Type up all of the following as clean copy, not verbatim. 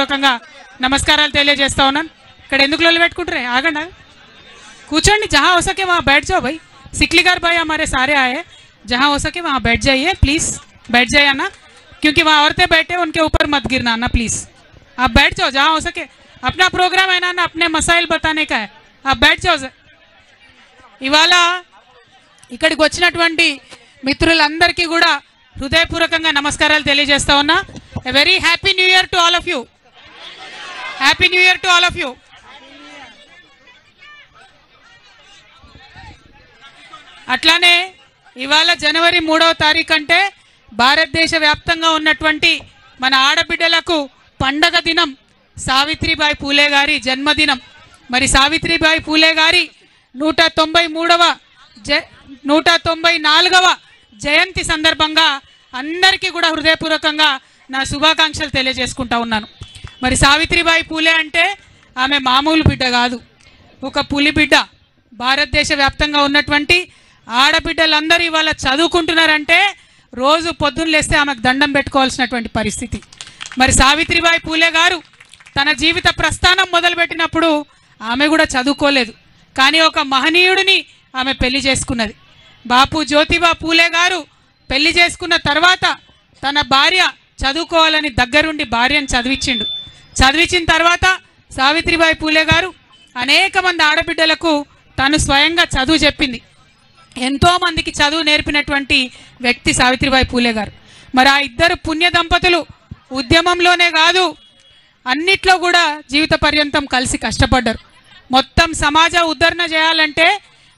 హృదయపూర్వకంగా నమస్కారాలు తెలియజేస్తా ఉన్నాను. ఇక్కడ ఎందుకు లోలు పెట్టుకుంటారే, ఆగండి కూర్చోండి. जहाँ हो सके वहाँ बैठ जाओ भाई. सिकलीगर भाई हमारे सारे आए, जहाँ हो सके वहाँ बैठ जाइए प्लीज़. बैठ जाइए ना, क्योंकि वहाँ औरतें बैठे उनके ऊपर मत गिरना ना प्लीज़. आप बैठ जाओ जहाँ हो सके. अपना प्रोग्राम है ना, अपने मसाइल बताने का है. आप बैठ जाओ. ఇవాళ ఇక్కడికి వచ్చినటువంటి మిత్రులందరికీ కూడా హృదయపూర్వకంగా నమస్కారాలు తెలియజేస్తా ఉన్నా. A very happy new year to all of you. Happy new year to all of you. అట్లానే ఇవాళ జనవరి 3వ తారీఖు అంటే భారతదేశ వ్యాప్తంగా ఉన్నటువంటి మన ఆడబిడ్డలకు పండగ దినం. సావిత్రిబాయి పూలే గారి జన్మదినం. మరి సావిత్రిబాయి పూలే గారి 194వ జయంతి సందర్భంగా అందరికీ కూడా హృదయపూర్వకంగా నా శుభాకాంక్షలు తెలియజేసుకుంటా ఉన్నాను. మరి సావిత్రిబాయి పూలే అంటే ఆమె మామూలు బిడ్డ కాదు, ఒక పులి బిడ్డ. భారతదేశ వ్యాప్తంగా ఉన్నటువంటి ఆడబిడ్డలందరూ ఇవాళ చదువుకుంటున్నారంటే రోజు పొద్దున్న లేస్తే ఆమెకు దండం పెట్టుకోవాల్సినటువంటి పరిస్థితి. మరి సావిత్రిబాయి పూలే గారు తన జీవిత ప్రస్థానం మొదలుపెట్టినప్పుడు ఆమె కూడా చదువుకోలేదు, కానీ ఒక మహనీయుడిని ఆమె పెళ్లి చేసుకున్నది. బాపు జ్యోతిబా పూలే గారు పెళ్లి చేసుకున్న తర్వాత తన భార్య చదువుకోవాలని దగ్గరుండి భార్యను చదివించిన తర్వాత సావిత్రిబాయి పూలే గారు అనేక మంది ఆడబిడ్డలకు తను స్వయంగా చదువు చెప్పింది. ఎంతోమందికి చదువు నేర్పినటువంటి వ్యక్తి సావిత్రిబాయి పూలే గారు. మరి ఆ ఇద్దరు పుణ్య దంపతులు ఉద్యమంలోనే కాదు అన్నిట్లో కూడా జీవిత పర్యంతం కలిసి కష్టపడ్డారు. మొత్తం సమాజ ఉద్ధరణ చేయాలంటే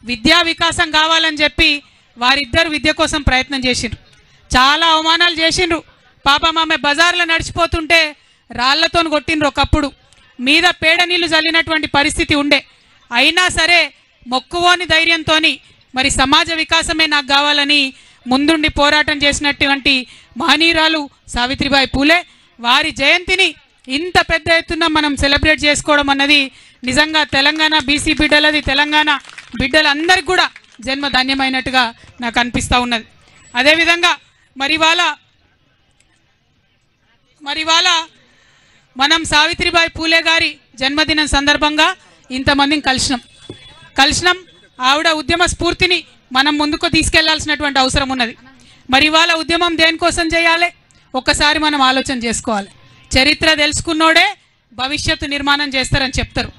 విద్యా వికాసం కావాలని చెప్పి వారిద్దరు విద్య కోసం ప్రయత్నం చేసిండ్రు. చాలా అవమానాలు చేసిండ్రు. పాపం ఆమె బజార్లో నడిచిపోతుంటే రాళ్లతో కొట్టిండ్రు. ఒకప్పుడు మీద పేడ నీళ్లు చల్లినటువంటి పరిస్థితి ఉండే. అయినా సరే మొక్కువోని ధైర్యంతో మరి సమాజ వికాసమే నాకు కావాలని ముందుండి పోరాటం చేసినటువంటి మహనీయురాలు సావిత్రిబాయి పూలే. వారి జయంతిని ఇంత పెద్ద ఎత్తున మనం సెలబ్రేట్ చేసుకోవడం అన్నది నిజంగా తెలంగాణ బీసీ బిడ్డలది, తెలంగాణ బిడ్డలందరికీ కూడా జన్మధన్యమైనట్టుగా నాకు అనిపిస్తూ ఉన్నది. అదేవిధంగా మరి ఇవాళ మనం సావిత్రిబాయి పూలే గారి జన్మదినం సందర్భంగా ఇంతమందిని కలిసినాం. ఆవిడ ఉద్యమ స్ఫూర్తిని మనం ముందుకు తీసుకెళ్లాల్సినటువంటి అవసరం ఉన్నది. మరి ఇవాళ ఉద్యమం దేనికోసం చేయాలి ఒక్కసారి మనం ఆలోచన చేసుకోవాలి. చరిత్ర తెలుసుకున్నోడే భవిష్యత్తు నిర్మాణం చేస్తారని చెప్తారు.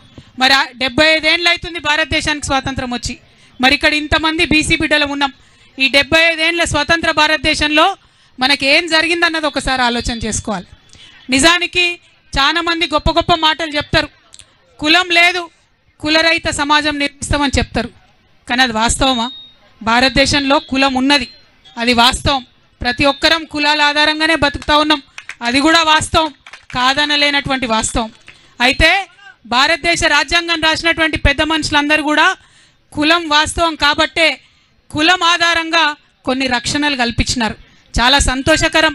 మరి 75 ఏళ్ళు అవుతుంది భారతదేశానికి స్వాతంత్రం వచ్చి. మరి ఇక్కడ ఇంతమంది బీసీ బిడ్డలు ఉన్నాం. ఈ 75 ఏళ్ళ స్వతంత్ర భారతదేశంలో మనకి ఏం జరిగిందన్నది ఒకసారి ఆలోచన చేసుకోవాలి. నిజానికి చాలా మంది గొప్ప గొప్ప మాటలు చెప్తారు. కులం లేదు, కులరహిత సమాజం నిర్మిస్తామని చెప్తారు. కానీ అది వాస్తవమా? భారతదేశంలో కులం ఉన్నది, అది వాస్తవం. ప్రతి ఒక్కరం కులాల ఆధారంగానే బతుకుతా ఉన్నాం, అది కూడా వాస్తవం, కాదనలేనటువంటి వాస్తవం. అయితే భారతదేశ రాజ్యాంగం రాసినటువంటి పెద్ద మనుషులందరూ కూడా కులం వాస్తవం కాబట్టే కులం ఆధారంగా కొన్ని రక్షణలు కల్పించినారు. చాలా సంతోషకరం.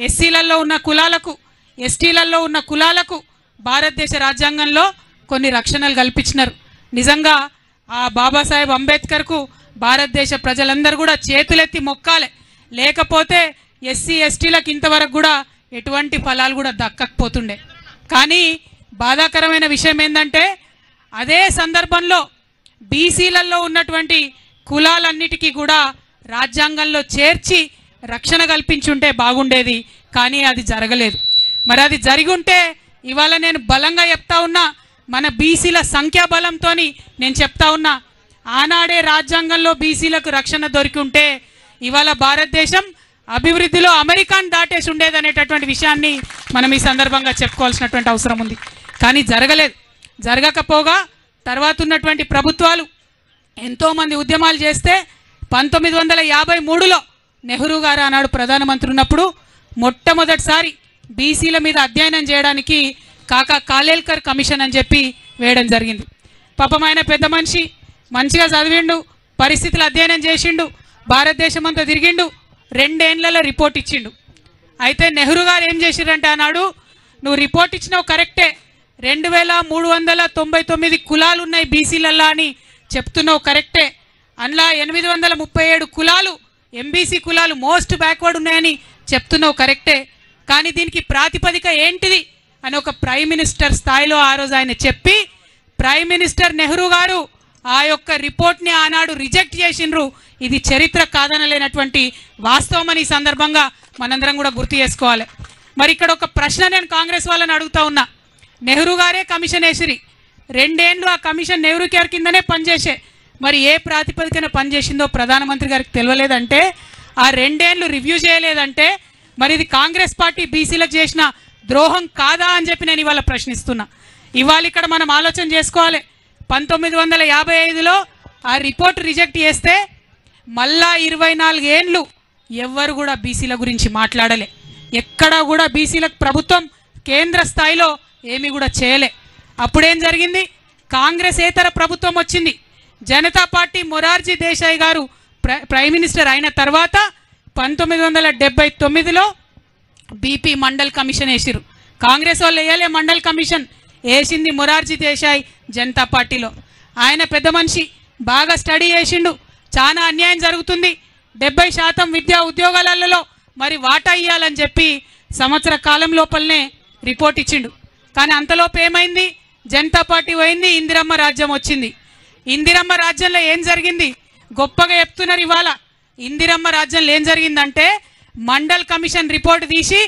ఎస్సీలలో ఉన్న కులాలకు, ఎస్టీలలో ఉన్న కులాలకు భారతదేశ రాజ్యాంగంలో కొన్ని రక్షణలు కల్పించినారు. నిజంగా ఆ బాబాసాహెబ్ అంబేద్కర్కు భారతదేశ ప్రజలందరూ కూడా చేతులెత్తి మొక్కాలి. లేకపోతే ఎస్సీ ఎస్టీలకు ఇంతవరకు కూడా ఎటువంటి ఫలాలు కూడా దక్కకపోతుండే. కానీ బాధాకరమైన విషయం ఏంటంటే అదే సందర్భంలో బీసీలలో ఉన్నటువంటి కులాలన్నిటికీ కూడా రాజ్యాంగంలో చేర్చి రక్షణ కల్పించుంటే బాగుండేది, కానీ అది జరగలేదు. మరి అది జరిగి ఉంటే ఇవాళ నేను బలంగా చెప్తా ఉన్నా, మన బీసీల సంఖ్యాబలంతో నేను చెప్తా ఉన్నా, ఆనాడే రాజ్యాంగంలో బీసీలకు రక్షణ దొరికి ఉంటే ఇవాళ భారతదేశం అభివృద్ధిలో అమెరికాను దాటేసి ఉండేదనేటటువంటి విషయాన్ని మనం ఈ సందర్భంగా చెప్పుకోవాల్సినటువంటి అవసరం ఉంది. కానీ జరగలేదు. జరగకపోగా తర్వాత ఉన్నటువంటి ప్రభుత్వాలు ఎంతోమంది ఉద్యమాలు చేస్తే 1953లో నెహ్రూ గారు ఆనాడు ప్రధానమంత్రి ఉన్నప్పుడు మొట్టమొదటిసారి బీసీల మీద అధ్యయనం చేయడానికి కాకా కాలేల్కర్ కమిషన్ అని చెప్పి వేయడం జరిగింది. పాపం ఆయన పెద్ద మనిషి, మంచిగా చదివిండు, పరిస్థితులు అధ్యయనం చేసిండు, భారతదేశం అంతా తిరిగిండు, 2 ఏళ్లలో రిపోర్ట్ ఇచ్చిండు. అయితే నెహ్రూ గారు ఏం చేసిరంటే ఆనాడు, నువ్వు రిపోర్ట్ ఇచ్చినావు కరెక్టే, 2399 కులాలు ఉన్నాయి బీసీలల్లా అని చెప్తున్నావు కరెక్టే, అందులో 837 కులాలు ఎంబీసీ కులాలు మోస్ట్ బ్యాక్వర్డ్ ఉన్నాయని చెప్తున్నావు కరెక్టే, కానీ దీనికి ప్రాతిపదిక ఏంటిది అని ఒక ప్రైమ్ మినిస్టర్ స్థాయిలో ఆ రోజు ఆయన చెప్పి ప్రైమ్ మినిస్టర్ నెహ్రూ గారు ఆ యొక్క రిపోర్ట్ని ఆనాడు రిజెక్ట్ చేసిండ్రు. ఇది చరిత్ర కాదనలేనటువంటి వాస్తవం అని ఈ సందర్భంగా మనందరం కూడా గుర్తు చేసుకోవాలి. మరి ఇక్కడ ఒక ప్రశ్న నేను కాంగ్రెస్ వాళ్ళని అడుగుతా ఉన్నా. నెహ్రూ గారే కమిషన్ వేసిరి, 2 ఏళ్ళు ఆ కమిషన్ నెహ్రూ కేర్ కిందనే పనిచేసే, మరి ఏ ప్రాతిపదికన పనిచేసిందో ప్రధానమంత్రి గారికి తెలియలేదంటే, ఆ 2 ఏళ్ళు రివ్యూ చేయలేదంటే మరి ఇది కాంగ్రెస్ పార్టీ బీసీలకు చేసిన ద్రోహం కాదా అని చెప్పి నేను ఇవాళ ప్రశ్నిస్తున్నా. ఇవాళ ఇక్కడ మనం ఆలోచన చేసుకోవాలి. 1955లో ఆ రిపోర్ట్ రిజెక్ట్ చేస్తే మళ్ళా 24 ఏళ్ళు ఎవ్వరు కూడా బీసీల గురించి మాట్లాడలే. ఎక్కడా కూడా బీసీలకు ప్రభుత్వం కేంద్ర స్థాయిలో ఏమీ కూడా చేయలే. అప్పుడేం జరిగింది? కాంగ్రెసేతర ప్రభుత్వం వచ్చింది. జనతా పార్టీ మొరార్జీ దేశాయ్ గారు ప్రైమ్ మినిస్టర్ అయిన తర్వాత 1979లో బీపీ మండల్ కమిషన్ వేసిరు. కాంగ్రెస్ వాళ్ళు వేయలే మండల్ కమిషన్, వేసింది మొరార్జీ దేశాయ్ జనతా పార్టీలో. ఆయన పెద్ద మనిషి, బాగా స్టడీ చేసిండు, చాలా అన్యాయం జరుగుతుంది, 70% విద్యా ఉద్యోగాలలో మరి వాటా ఇవ్వాలని చెప్పి సంవత్సర కాలం లోపలనే రిపోర్ట్ ఇచ్చిండు. కానీ అంతలోపు ఏమైంది? జనతా పార్టీ పోయింది, ఇందిరమ్మ రాజ్యం వచ్చింది. ఇందిరమ్మ రాజ్యంలో ఏం జరిగింది? గొప్పగా చెప్తున్నారు ఇవాళ. ఇందిరమ్మ రాజ్యంలో ఏం జరిగిందంటే మండల్ కమిషన్ రిపోర్ట్ తీసి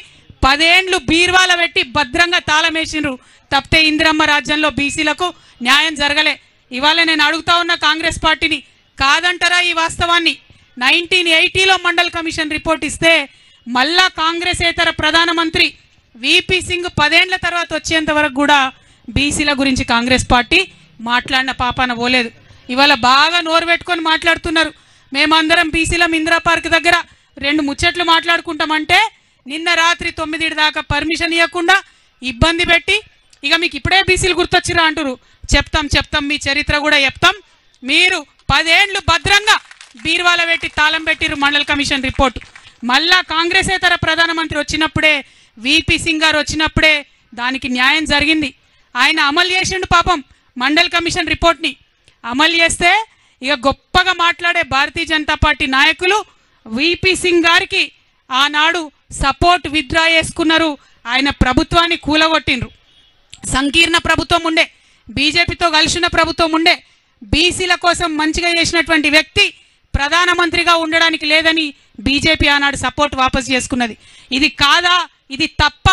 10 ఏళ్ళు బీర్వాల పెట్టి భద్రంగా తాళం వేసిండ్రు. తప్పితే ఇందిరమ్మ రాజ్యంలో బీసీలకు న్యాయం జరగలే. ఇవాళ నేను అడుగుతా ఉన్న కాంగ్రెస్ పార్టీని, కాదంటారా ఈ వాస్తవాన్ని? 1980లో మండల్ కమిషన్ రిపోర్ట్ ఇస్తే మళ్ళా కాంగ్రెసేతర ప్రధానమంత్రి విపి సింగ్ 10 ఏళ్ల తర్వాత వచ్చేంత వరకు కూడా బీసీల గురించి కాంగ్రెస్ పార్టీ మాట్లాడిన పాపాన పోలేదు. ఇవాళ బాగా నోరు పెట్టుకొని మాట్లాడుతున్నారు. మేమందరం బీసీలం ఇందిరా పార్క్ దగ్గర 2 ముచ్చట్లు మాట్లాడుకుంటామంటే నిన్న రాత్రి 9 దాకా పర్మిషన్ ఇవ్వకుండా ఇబ్బంది పెట్టి, ఇక మీకు ఇప్పుడే బీసీలు గుర్తొచ్చిరా అంటారు. చెప్తాం మీ చరిత్ర కూడా చెప్తాం. మీరు 10 ఏళ్ళు భద్రంగా బీర్వాల పెట్టి తాళం పెట్టిరు మండల్ కమిషన్ రిపోర్ట్. మళ్ళా కాంగ్రెసేతర ప్రధానమంత్రి వచ్చినప్పుడే, విపి సింగ్ గారు వచ్చినప్పుడే దానికి న్యాయం జరిగింది. ఆయన అమలు చేసిండు పాపం మండల్ కమిషన్ రిపోర్ట్ని. అమలు చేస్తే ఇక గొప్పగా మాట్లాడే భారతీయ జనతా పార్టీ నాయకులు విపి సింగ్ గారికి ఆనాడు సపోర్ట్ విత్డ్రా చేసుకున్నారు. ఆయన ప్రభుత్వాన్ని కూలగొట్టిండ్రు. సంకీర్ణ ప్రభుత్వం ఉండే, బీజేపీతో కలిసిన ప్రభుత్వం ఉండే, బీసీల కోసం మంచిగా చేసినటువంటి వ్యక్తి ప్రధానమంత్రిగా ఉండడానికి లేదని బీజేపీ ఆనాడు సపోర్ట్ వాపసు చేసుకున్నది. ఇది కాదా, ఇది తప్ప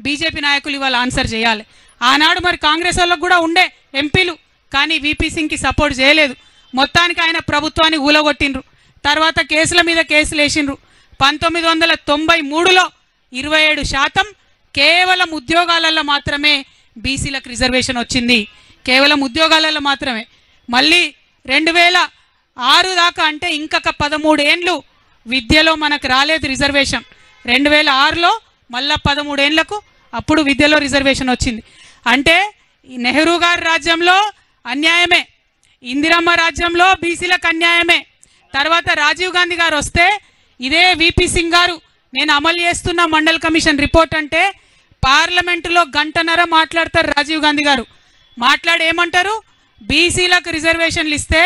బీజేపీ నాయకులు ఇవాళ ఆన్సర్ చేయాలి. ఆనాడు మరి కాంగ్రెస్ వాళ్ళకు కూడా ఉండే ఎంపీలు, కానీ విపి సింగ్కి సపోర్ట్ చేయలేదు. మొత్తానికి ఆయన ప్రభుత్వాన్ని ఊలగొట్టిండ్రు. తర్వాత కేసుల మీద కేసులు వేసిండ్రు. 1993లో 27% కేవలం ఉద్యోగాలలో మాత్రమే బీసీలకు రిజర్వేషన్ వచ్చింది. కేవలం ఉద్యోగాలలో మాత్రమే. మళ్ళీ 2006 దాకా అంటే ఇంకొక 13 ఏళ్ళు విద్యలో మనకు రాలేదు రిజర్వేషన్. 2006లో మళ్ళా 13 ఏళ్లకు అప్పుడు విద్యలో రిజర్వేషన్ వచ్చింది. అంటే నెహ్రూ గారి రాజ్యంలో అన్యాయమే, ఇందిరమ్మ రాజ్యంలో బీసీలకు అన్యాయమే. తర్వాత రాజీవ్ గాంధీ గారు వస్తే ఇదే విపి సింగ్ గారు నేను అమలు చేస్తున్న మండల్ కమిషన్ రిపోర్ట్ అంటే పార్లమెంటులో 1.5 గంట మాట్లాడతారు రాజీవ్ గాంధీ గారు. మాట్లాడి ఏమంటారు? బీసీలకు రిజర్వేషన్లు ఇస్తే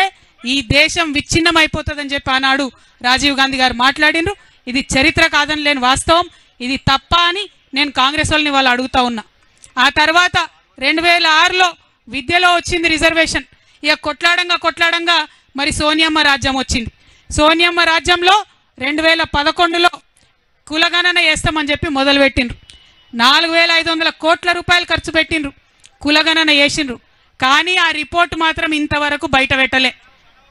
ఈ దేశం విచ్ఛిన్నం అయిపోతుందని చెప్పి ఆనాడు రాజీవ్ గాంధీ గారు మాట్లాడినరు. ఇది చరిత్ర కాదని లేని వాస్తవం. ఇది తప్ప అని నేను కాంగ్రెస్ వాళ్ళని వాళ్ళు అడుగుతా ఉన్నా. ఆ తర్వాత 2006లో విద్యలో వచ్చింది రిజర్వేషన్. ఇక కొట్లాడంగా మరి సోనియమ్మ రాజ్యం వచ్చింది. సోనియమ్మ రాజ్యంలో 2011లో కులగణన చేస్తామని చెప్పి మొదలుపెట్టిండ్రు. 4500 కోట్ల రూపాయలు ఖర్చు పెట్టిండ్రు, కులగణన చేసిండ్రు. కానీ ఆ రిపోర్ట్ మాత్రం ఇంతవరకు బయట పెట్టలే.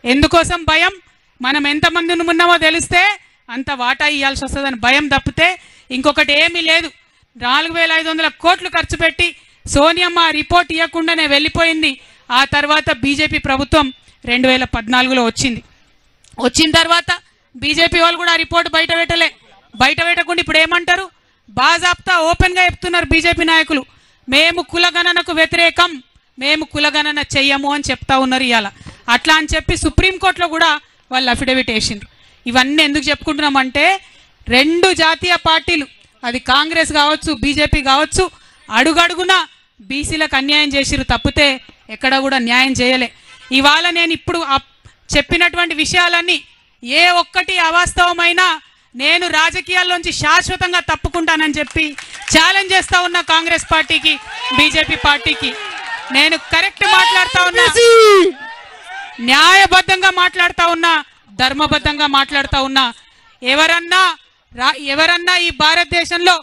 ఎందుకోసం? భయం. మనం ఎంతమంది ఉన్నామో తెలిస్తే అంత వాటా ఇవ్వాల్సి వస్తుందని భయం తప్పితే ఇంకొకటి ఏమీ లేదు. 4500 కోట్లు ఖర్చు పెట్టి సోనియమ్మ రిపోర్ట్ ఇవ్వకుండానే వెళ్ళిపోయింది. ఆ తర్వాత బీజేపీ ప్రభుత్వం 2014లో వచ్చింది. వచ్చిన తర్వాత బీజేపీ వాళ్ళు కూడా ఆ రిపోర్ట్ బయట పెట్టలే. బయట పెట్టకుండా ఇప్పుడు ఏమంటారు? బాజాప్తా ఓపెన్గా చెప్తున్నారు బీజేపీ నాయకులు, మేము కులగణనకు వ్యతిరేకం, మేము కులగణన చెయ్యము అని చెప్తా ఉన్నారు ఇవాళ. అట్లా అని చెప్పి సుప్రీంకోర్టులో కూడా వాళ్ళు అఫిడవిట్ వేసిండ్రు. ఇవన్నీ ఎందుకు చెప్పుకుంటున్నామంటే 2 జాతీయ పార్టీలు, అది కాంగ్రెస్ కావచ్చు బీజేపీ కావచ్చు, అడుగడుగునా బీసీలకు అన్యాయం చేసిరు తప్పితే ఎక్కడ కూడా న్యాయం చేయలే. ఇవాళ నేను ఇప్పుడు చెప్పినటువంటి విషయాలన్నీ ఏ ఒక్కటి అవాస్తవమైనా నేను రాజకీయాల్లోంచి శాశ్వతంగా తప్పుకుంటానని చెప్పి ఛాలెంజ్ చేస్తా ఉన్నా కాంగ్రెస్ పార్టీకి, బీజేపీ పార్టీకి. నేను కరెక్ట్ మాట్లాడుతా ఉన్నా, న్యాయబద్ధంగా మాట్లాడుతా ఉన్నా, ధర్మబద్ధంగా మాట్లాడుతా ఉన్నా. ఎవరన్నా ఈ భారతదేశంలో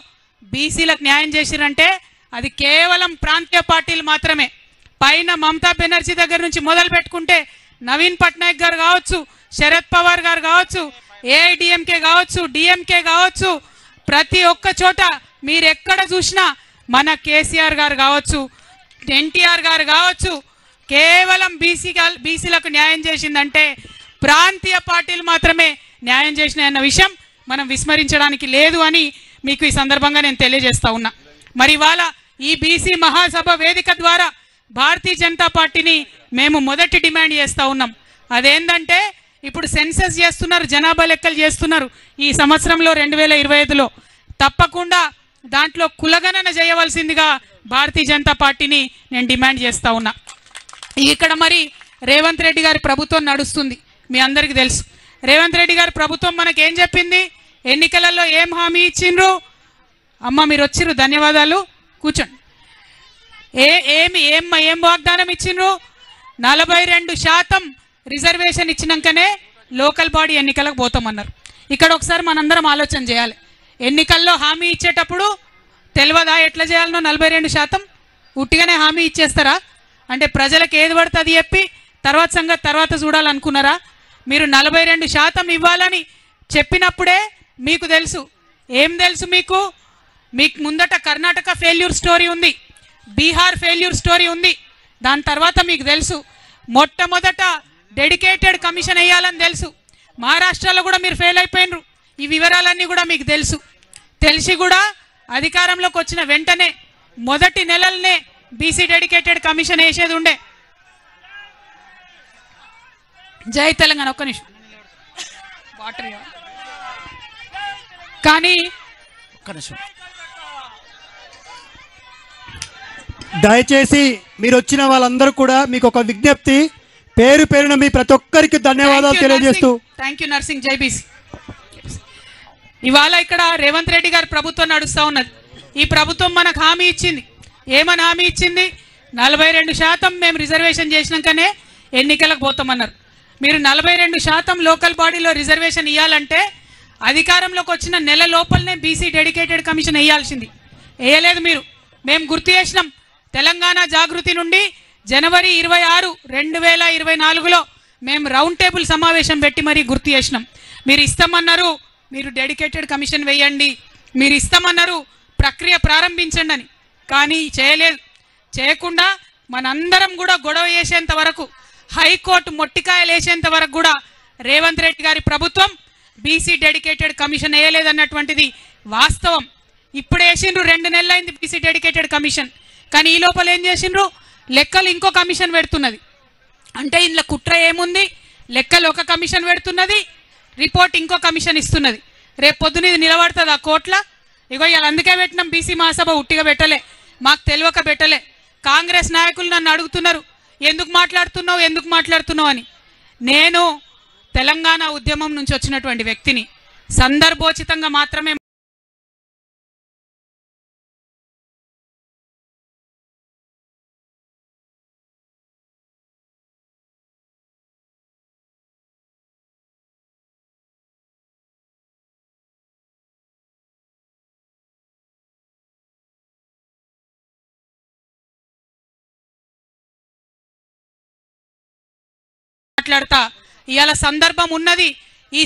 బీసీలకు న్యాయం చేసిరంటే అది కేవలం ప్రాంతీయ పార్టీలు మాత్రమే. పైన మమతా బెనర్జీ దగ్గర నుంచి మొదలు పెట్టుకుంటే నవీన్ పట్నాయక్ గారు కావచ్చు, శరద్ పవార్ గారు కావచ్చు, ఏఐడిఎంకే కావచ్చు, డిఎంకే కావచ్చు, ప్రతి ఒక్క చోట మీరు ఎక్కడ చూసినా మన కేసీఆర్ గారు కావచ్చు, ఎన్టీఆర్ గారు కావచ్చు, కేవలం బీసీలకు న్యాయం చేసిందంటే ప్రాంతీయ పార్టీలు మాత్రమే న్యాయం చేసినాయన్న విషయం మనం విస్మరించడానికి లేదు అని మీకు ఈ సందర్భంగా నేను తెలియజేస్తా ఉన్నా. మరి ఇవాళ ఈ బీసీ మహాసభ వేదిక ద్వారా భారతీయ జనతా పార్టీని మేము మొదటి డిమాండ్ చేస్తూ ఉన్నాం. అదేంటంటే ఇప్పుడు సెన్సస్ చేస్తున్నారు, జనాభా లెక్కలు చేస్తున్నారు ఈ సంవత్సరంలో 2025లో. తప్పకుండా దాంట్లో కులగణన చేయవలసిందిగా భారతీయ జనతా పార్టీని నేను డిమాండ్ చేస్తూ ఉన్నా. ఇక్కడ మరి రేవంత్ రెడ్డి గారి ప్రభుత్వం నడుస్తుంది, మీ అందరికీ తెలుసు. రేవంత్ రెడ్డి గారి ప్రభుత్వం మనకేం చెప్పింది, ఎన్నికలలో ఏం హామీ ఇచ్చిండ్రు? అమ్మ మీరు వచ్చిర్రు, ధన్యవాదాలు, కూర్చోండి. ఏం వాగ్దానం ఇచ్చిండ్రు? 42% రిజర్వేషన్ ఇచ్చినాకనే లోకల్ బాడీ ఎన్నికలకు పోతామన్నారు. ఇక్కడ ఒకసారి మనందరం ఆలోచన చేయాలి. ఎన్నికల్లో హామీ ఇచ్చేటప్పుడు తెలియదా ఎట్లా చేయాలనో? 42% ఉట్టిగానే హామీ ఇచ్చేస్తారా? అంటే ప్రజలకు ఏది పడుతుంది చెప్పి తర్వాత సంగతి తర్వాత చూడాలనుకున్నారా? మీరు 42% ఇవ్వాలని చెప్పినప్పుడే మీకు తెలుసు. ఏం తెలుసు మీకు? మీకు ముందట కర్ణాటక ఫెయిల్యూర్ స్టోరీ ఉంది, బీహార్ ఫెయిల్యూర్ స్టోరీ ఉంది. దాని తర్వాత మీకు తెలుసు మొట్టమొదట డెడికేటెడ్ కమిషన్ వేయాలని తెలుసు. మహారాష్ట్రలో కూడా మీరు ఫెయిల్ అయిపోయినరు. ఈ వివరాలన్నీ కూడా మీకు తెలుసు. తెలిసి కూడా అధికారంలోకి వచ్చిన వెంటనే మొదటి నెలలనే బీసీ డెడికేటెడ్ కమిషన్ వేసేది ఉండే. జై తెలంగాణ. ఒక్క నిమిషం వాటర్. కానీ దయచేసి మీరు వచ్చిన వాళ్ళందరూ కూడా మీకు ఒక విజ్ఞప్తి, పేరు పేరున మీ ప్రతి ఒక్కరికి ధన్యవాదాలు తెలియజేస్తూ. Thank you nursing. జై బీసీ. ఇవాళ ఇక్కడ రేవంత్ రెడ్డి గారి ప్రభుత్వం నడుస్తూ ఉన్నది. ఈ ప్రభుత్వం మనకు హామీ ఇచ్చింది. ఏమని హామీ ఇచ్చింది? 42% మేము రిజర్వేషన్ చేసినాకనే ఎన్నికలకు పోతామన్నారు. మీరు 42% లోకల్ బాడీలో రిజర్వేషన్ ఇవ్వాలంటే అధికారంలోకి వచ్చిన నెల లోపలనే బీసీ డెడికేటెడ్ కమిషన్ వేయాల్సింది. వేయలేదు మీరు. మేము గుర్తు చేసినాం. తెలంగాణ జాగృతి నుండి జనవరి 26, 2024లో మేము రౌండ్ టేబుల్ సమావేశం పెట్టి మరీ గుర్తు చేసినాం. మీరు ఇస్తామన్నారు, మీరు డెడికేటెడ్ కమిషన్ వేయండి, మీరు ఇస్తామన్నారు, ప్రక్రియ ప్రారంభించండి అని. కానీ చేయలేదు. చేయకుండా మనందరం కూడా గొడవ చేసేంత వరకు, హైకోర్టు మొట్టికాయలు వేసేంత వరకు కూడా రేవంత్ రెడ్డి గారి ప్రభుత్వం బీసీ డెడికేటెడ్ కమిషన్ వేయలేదన్నటువంటిది వాస్తవం. ఇప్పుడు వేసిండ్రు, 2 నెలలైంది బీసీ డెడికేటెడ్ కమిషన్. కానీ ఈ లోపల ఏం చేసిండ్రు? లెక్కలు ఇంకో కమిషన్ పెడుతున్నది. అంటే ఇందులో కుట్ర ఏముంది? లెక్కలు ఒక కమిషన్ పెడుతున్నది, రిపోర్ట్ ఇంకో కమిషన్ ఇస్తున్నది. రేపు పొద్దున ఇది నిలబడుతుంది ఆ కోట్ల. ఇగో ఇలా అందుకే పెట్టినాం బీసీ మహాసభ. ఉట్టిగా పెట్టలే, మాకు తెలియక పెట్టలే. కాంగ్రెస్ నాయకులు నన్ను అడుగుతున్నారు, ఎందుకు మాట్లాడుతున్నావు అని. నేను తెలంగాణ ఉద్యమం నుంచి వచ్చినటువంటి వ్యక్తిని. సందర్భోచితంగా మాత్రమే మాట్లాడతా. ఇవాళ సందర్భం ఉన్నది. ఈ